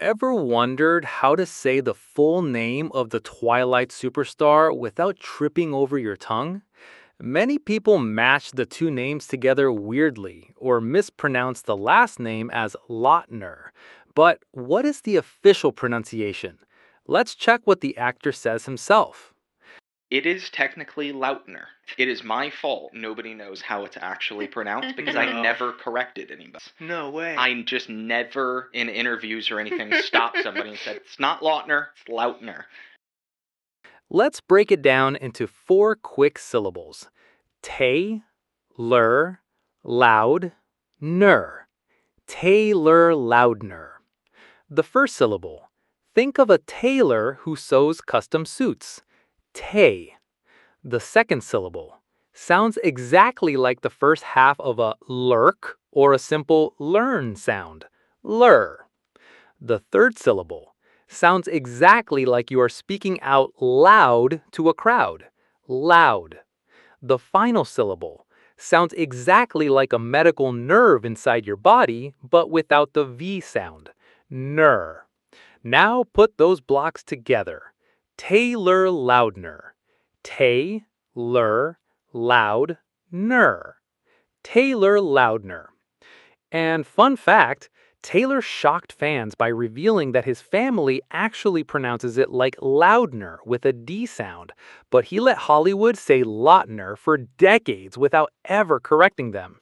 Ever wondered how to say the full name of the Twilight superstar without tripping over your tongue? Many people match the two names together weirdly or mispronounce the last name as Lautner. But what is the official pronunciation? Let's check what the actor says himself. It is technically Lautner. It is my fault nobody knows how it's actually pronounced because I No. never corrected anybody. No way. I just never, in interviews or anything, stopped somebody and said, it's not Lautner, it's Lautner. Let's break it down into four quick syllables. Tay, lur, loud, ner. Taylor Lautner. The first syllable. Think of a tailor who sews custom suits. Tay. The second syllable. Sounds exactly like the first half of a lurk or a simple learn sound. Lur. The third syllable. Sounds exactly like you are speaking out loud to a crowd. Loud. The final syllable sounds exactly like a medical nerve inside your body, but without the V sound. Ner. Now put those blocks together. Taylor Lautner. Tay, lur, loud, ner. Taylor Lautner. And fun fact, Taylor shocked fans by revealing that his family actually pronounces it like Loudner with a D sound, but he let Hollywood say Lautner for decades without ever correcting them.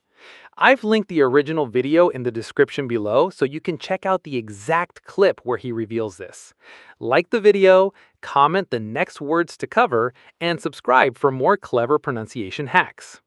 I've linked the original video in the description below so you can check out the exact clip where he reveals this. Like the video, comment the next words to cover, and subscribe for more clever pronunciation hacks.